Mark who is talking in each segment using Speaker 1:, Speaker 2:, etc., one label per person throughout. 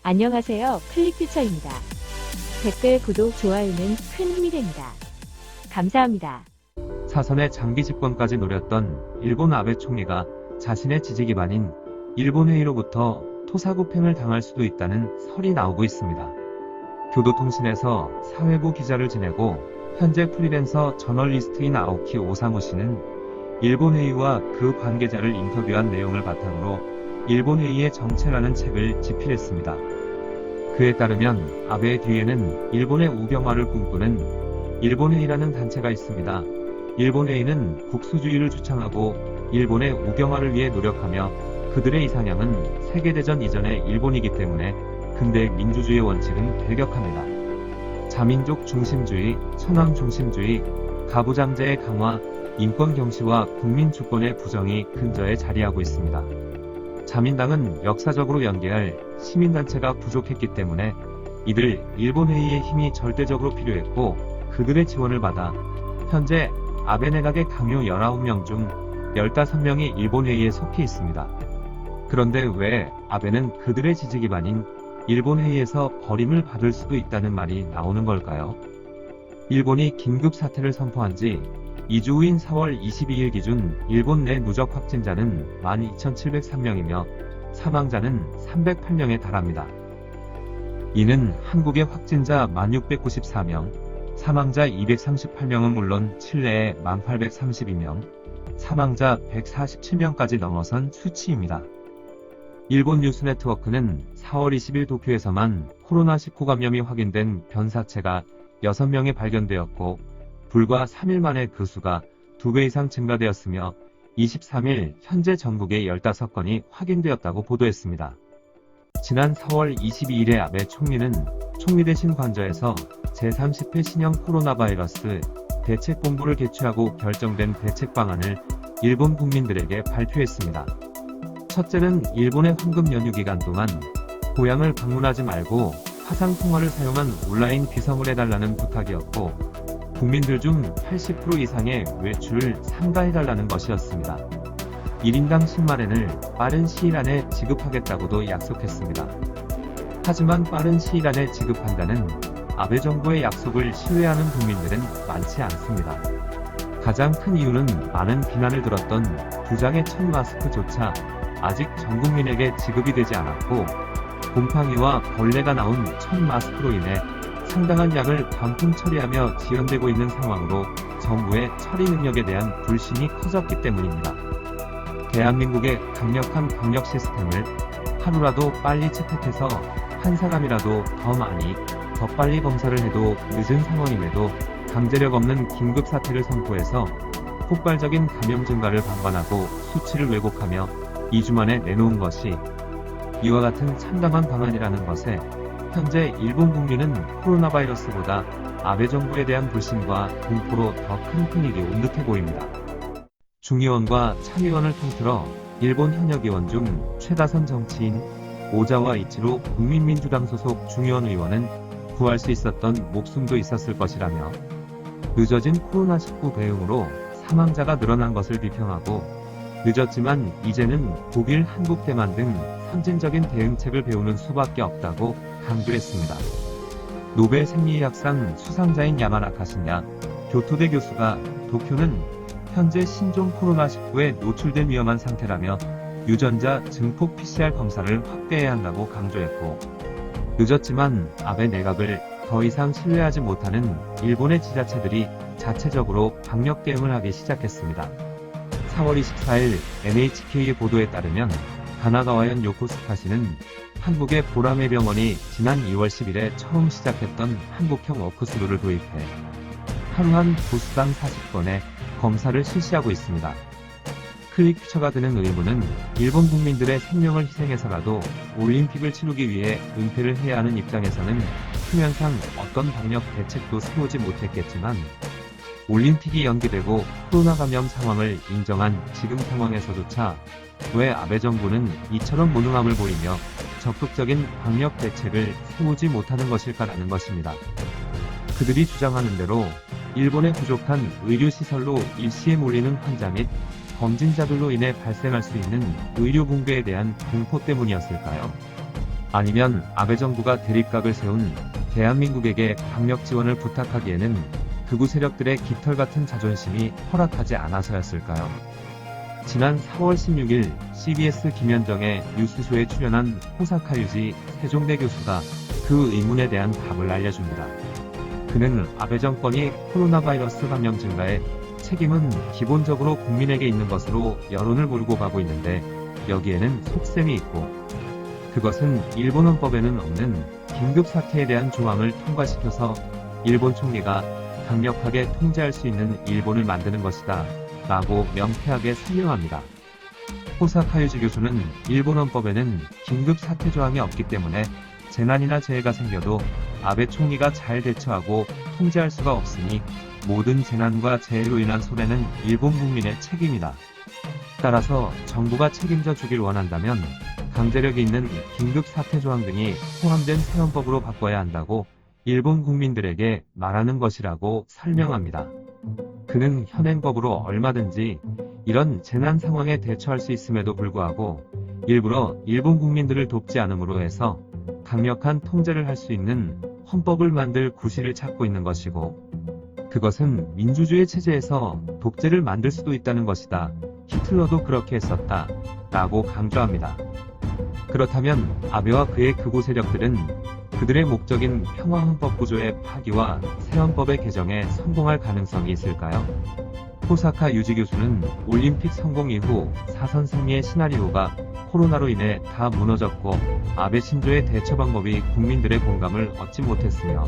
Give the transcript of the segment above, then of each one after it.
Speaker 1: 안녕하세요. 클릭퓨처입니다. 댓글, 구독, 좋아요는 큰 힘이 됩니다. 감사합니다.
Speaker 2: 사선의 장기 집권까지 노렸던 일본 아베 총리가 자신의 지지 기반인 일본 회의로부터 토사구팽을 당할 수도 있다는 설이 나오고 있습니다. 교도통신에서 사회부 기자를 지내고 현재 프리랜서 저널리스트인 아오키 오사무 씨는 일본 회의와 그 관계자를 인터뷰한 내용을 바탕으로 일본 회의의 정체라는 책을 집필했습니다. 그에 따르면 아베의 뒤에는 일본의 우병화를 꿈꾸는 일본 회의라는 단체가 있습니다. 일본 회의는 국수주의를 주창하고 일본의 우병화를 위해 노력하며 그들의 이상향은 세계대전 이전의 일본이기 때문에 근대 민주주의의 원칙은 배격합니다. 자민족 중심주의, 천황 중심주의, 가부장제의 강화, 인권 경시와 국민 주권의 부정이 근저에 자리하고 있습니다. 자민당은 역사적으로 연계할 시민단체가 부족했기 때문에 이들 일본 회의의 힘이 절대적으로 필요했고 그들의 지원을 받아 현재 아베 내각의 강요 19명 중 15명이 일본 회의에 속해 있습니다. 그런데 왜 아베는 그들의 지지 기반인 일본 회의에서 버림을 받을 수도 있다는 말이 나오는 걸까요? 일본이 긴급 사태를 선포한 지 2주 후인 4월 22일 기준 일본 내 누적 확진자는 12,703명이며 사망자는 308명에 달합니다. 이는 한국의 확진자 1,694명, 사망자 238명은 물론 칠레의 1,832명, 사망자 147명까지 넘어선 수치입니다. 일본 뉴스네트워크는 4월 20일 도쿄에서만 코로나19 감염이 확인된 변사체가 6명이 발견되었고 불과 3일 만에 그 수가 2배 이상 증가되었으며 23일 현재 전국에 15건이 확인되었다고 보도했습니다. 지난 4월 22일에 아베 총리는 총리 대신 관저에서 제30회 신형 코로나 바이러스 대책본부를 개최하고 결정된 대책 방안을 일본 국민들에게 발표했습니다. 첫째는 일본의 황금 연휴 기간 동안 고향을 방문하지 말고 화상통화를 사용한 온라인 비서를 해달라는 부탁이었고 국민들 중 80% 이상의 외출을 삼가해달라는 것이었습니다. 1인당 10만엔을 빠른 시일 안에 지급하겠다고도 약속했습니다. 하지만 빠른 시일 안에 지급한다는 아베 정부의 약속을 신뢰하는 국민들은 많지 않습니다. 가장 큰 이유는 많은 비난을 들었던 2장의 첫 마스크조차 아직 전 국민에게 지급이 되지 않았고 곰팡이와 벌레가 나온 첫 마스크로 인해 상당한 양을 반품 처리하며 지연되고 있는 상황으로 정부의 처리 능력에 대한 불신이 커졌기 때문입니다. 대한민국의 강력한 방역 시스템을 하루라도 빨리 채택해서 한 사람이라도 더 많이, 더 빨리 검사를 해도 늦은 상황임에도 강제력 없는 긴급 사태를 선포해서 폭발적인 감염 증가를 방관하고 수치를 왜곡하며 2주 만에 내놓은 것이 이와 같은 참담한 방안이라는 것에 현재 일본 국민은 코로나 바이러스보다 아베 정부에 대한 불신과 공포로 더 큰 분위기 온 듯해 보입니다. 중의원과 참의원을 통틀어 일본 현역 의원 중 최다선 정치인 오자와 이치로 국민민주당 소속 중의원 의원은 구할 수 있었던 목숨도 있었을 것이라며 늦어진 코로나19 대응으로 사망자가 늘어난 것을 비평하고 늦었지만 이제는 독일, 한국, 대만 등 선진적인 대응책을 배우는 수밖에 없다고 강조했습니다. 노벨 생리의학상 수상자인 야마나카 신야 교토대 교수가 도쿄는 현재 신종 코로나19에 노출된 위험한 상태라며 유전자 증폭 PCR 검사를 확대해야 한다고 강조했고 늦었지만 아베 내각을 더 이상 신뢰하지 못하는 일본의 지자체들이 자체적으로 방역 대응을 하기 시작했습니다. 4월 24일 NHK의 보도에 따르면 가나가와현 요코스카시는 한국의 보라매 병원이 지난 2월 10일에 처음 시작했던 한국형 워크스루를 도입해 하루 한 도수당 40건의 검사를 실시하고 있습니다. 클릭퓨처가 드는 의무는 일본 국민들의 생명을 희생해서라도 올림픽을 치르기 위해 은폐를 해야 하는 입장에서는 표면상 어떤 방역 대책도 세우지 못했겠지만 올림픽이 연기되고 코로나 감염 상황을 인정한 지금 상황에서조차 왜 아베 정부는 이처럼 무능함을 보이며 적극적인 방역 대책을 세우지 못하는 것일까라는 것입니다. 그들이 주장하는 대로 일본의 부족한 의료시설로 일시에 몰리는 환자 및 검진자들로 인해 발생할 수 있는 의료 붕괴에 대한 공포 때문이었을까요? 아니면 아베 정부가 대립각을 세운 대한민국에게 강력 지원을 부탁하기에는 극우 세력들의 깃털 같은 자존심이 허락하지 않아서였을까요? 지난 4월 16일 CBS 김현정의 뉴스쇼에 출연한 호사카 유지 세종대 교수가 그 의문에 대한 답을 알려줍니다. 그는 아베 정권이 코로나 바이러스 감염 증가에 책임은 기본적으로 국민에게 있는 것으로 여론을 몰고 가고 있는데 여기에는 속셈이 있고 그것은 일본 헌법에는 없는 긴급 사태에 대한 조항을 통과시켜서 일본 총리가 강력하게 통제할 수 있는 일본을 만드는 것이다 라고 명쾌하게 설명합니다. 호사카 유지 교수는 일본 헌법에는 긴급 사태 조항이 없기 때문에 재난이나 재해가 생겨도 아베 총리가 잘 대처하고 통제할 수가 없으니 모든 재난과 재해로 인한 손해는 일본 국민의 책임이다. 따라서 정부가 책임져 주길 원한다면 강제력이 있는 긴급 사태 조항 등이 포함된 새 헌법으로 바꿔야 한다고 일본 국민들에게 말하는 것이라고 설명합니다. 그는 현행법으로 얼마든지 이런 재난 상황에 대처할 수 있음에도 불구하고 일부러 일본 국민들을 돕지 않음으로 해서 강력한 통제를 할 수 있는 헌법을 만들 구실을 찾고 있는 것이고 그것은 민주주의 체제에서 독재를 만들 수도 있다는 것이다. 히틀러도 그렇게 했었다. 라고 강조합니다. 그렇다면 아베와 그의 극우 세력들은 그들의 목적인 평화헌법 구조의 파기와 새 헌법의 개정에 성공할 가능성이 있을까요? 호사카 유지 교수는 올림픽 성공 이후 사선 승리의 시나리오가 코로나로 인해 다 무너졌고 아베 신조의 대처 방법이 국민들의 공감을 얻지 못했으며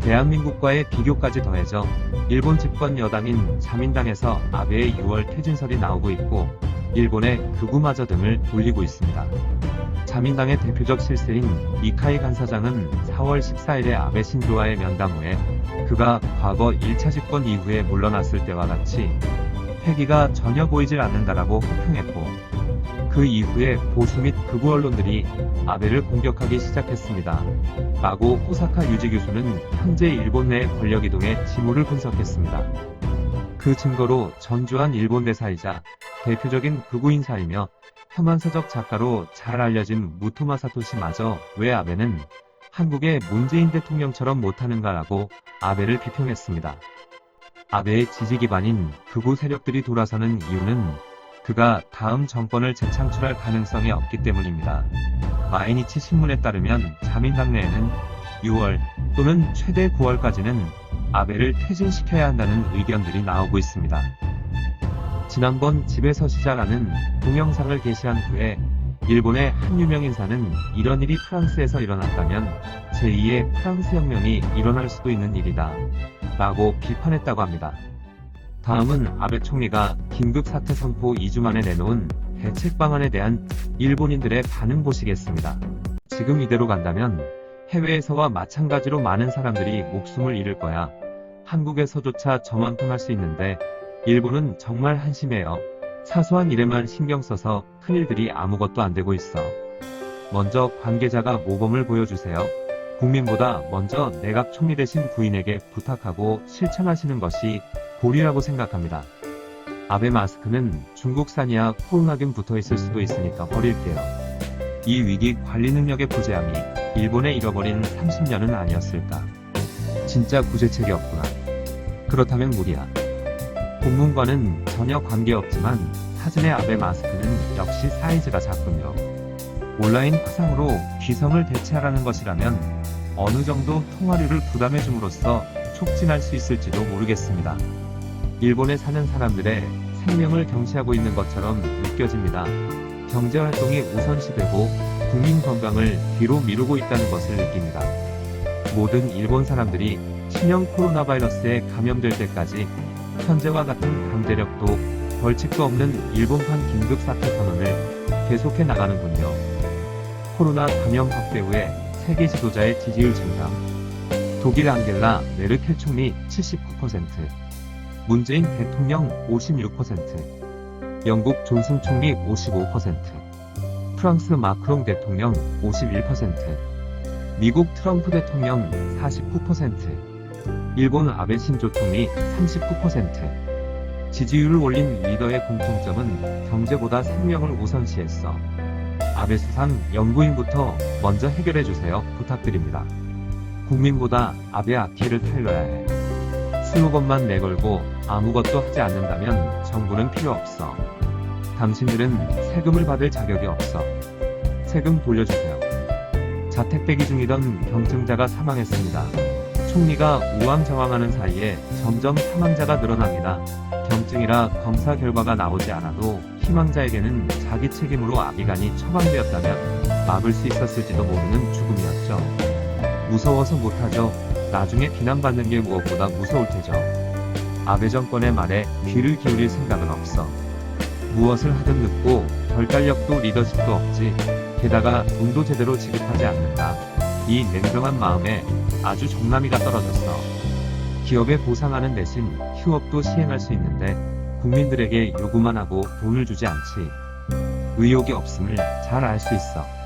Speaker 2: 대한민국과의 비교까지 더해져 일본 집권 여당인 자민당에서 아베의 6월 퇴진설이 나오고 있고 일본의 극우마저 등을 돌리고 있습니다. 자민당의 대표적 실세인 이카이 간사장은 4월 14일에 아베 신조와의 면담 후에 그가 과거 1차 집권 이후에 물러났을 때와 같이 패기가 전혀 보이질 않는다라고 호평했고 그 이후에 보수 및 극우 언론들이 아베를 공격하기 시작했습니다. 라고 호사카 유지 교수는 현재 일본 내 권력 이동의 징후를 분석했습니다. 그 증거로 전주한 일본 대사이자 대표적인 극우 인사이며 혐한서적 작가로 잘 알려진 무토마 사토시마저 왜 아베는 한국의 문재인 대통령처럼 못하는가라고 아베를 비평했습니다. 아베의 지지 기반인 극우 세력들이 돌아서는 이유는 그가 다음 정권을 재창출할 가능성이 없기 때문입니다. 마이니치 신문에 따르면 자민당 내에는 6월 또는 최대 9월까지는 아베를 퇴진시켜야 한다는 의견들이 나오고 있습니다. 지난번 집에서 시작하는 동영상을 게시한 후에 일본의 한 유명 인사는 이런 일이 프랑스에서 일어났다면 제2의 프랑스 혁명이 일어날 수도 있는 일이다 라고 비판했다고 합니다. 다음은 아베 총리가 긴급사태 선포 2주 만에 내놓은 대책 방안에 대한 일본인들의 반응 보시겠습니다. 지금 이대로 간다면 해외에서와 마찬가지로 많은 사람들이 목숨을 잃을 거야. 한국에서조차 저만큼 할 수 있는데 일본은 정말 한심해요. 사소한 일에만 신경 써서 큰일들이 아무것도 안 되고 있어. 먼저 관계자가 모범을 보여주세요. 국민보다 먼저 내각 총리 되신 부인에게 부탁하고 실천하시는 것이 도리라고 생각합니다. 아베 마스크는 중국산이야 코로나균 붙어있을 수도 있으니까 버릴게요. 이 위기 관리 능력의 부재함이 일본에 잃어버린 30년은 아니었을까. 진짜 구제책이 없구나. 그렇다면 무리야. 본문과는 전혀 관계없지만 사진의 아베 마스크는 역시 사이즈가 작군요. 온라인 화상으로 귀성을 대체하라는 것이라면 어느 정도 통화료를 부담해줌으로써 촉진할 수 있을지도 모르겠습니다. 일본에 사는 사람들의 생명을 경시하고 있는 것처럼 느껴집니다. 경제활동이 우선시되고 국민 건강을 뒤로 미루고 있다는 것을 느낍니다. 모든 일본 사람들이 신형 코로나 바이러스에 감염될 때까지 현재와 같은 강제력도 벌칙도 없는 일본판 긴급사태 선언을 계속해 나가는군요. 코로나 감염 확대 후에 세계 지도자의 지지율 증감. 독일 앙겔라 메르켈 총리 79%, 문재인 대통령 56%, 영국 존슨 총리 55%, 프랑스 마크롱 대통령 51%, 미국 트럼프 대통령 49%, 일본 아베 신조 총리 39%. 지지율을 올린 리더의 공통점은 경제보다 생명을 우선시했어. 아베 수상 연구인부터 먼저 해결해주세요. 부탁드립니다. 국민보다 아베 악기를 타일러야 해. 슬로건만 내걸고 아무것도 하지 않는다면 정부는 필요 없어. 당신들은 세금을 받을 자격이 없어. 세금 돌려주세요. 자택 대기 중이던 경증자가 사망했습니다. 총리가 우왕좌왕하는 사이에 점점 사망자가 늘어납니다. 경증이라 검사 결과가 나오지 않아도 희망자에게는 자기 책임으로 아비간이 처방되었다면 막을 수 있었을지도 모르는 죽음이었죠. 무서워서 못하죠. 나중에 비난받는 게 무엇보다 무서울 테죠. 아베 정권의 말에 귀를 기울일 생각은 없어. 무엇을 하든 늦고 결단력도 리더십도 없지. 게다가 돈도 제대로 지급하지 않는다. 이 냉정한 마음에 아주 정남이가 떨어졌어. 기업에 보상하는 대신 휴업도 시행할 수 있는데 국민들에게 요구만 하고 돈을 주지 않지. 의욕이 없음을 잘 알 수 있어.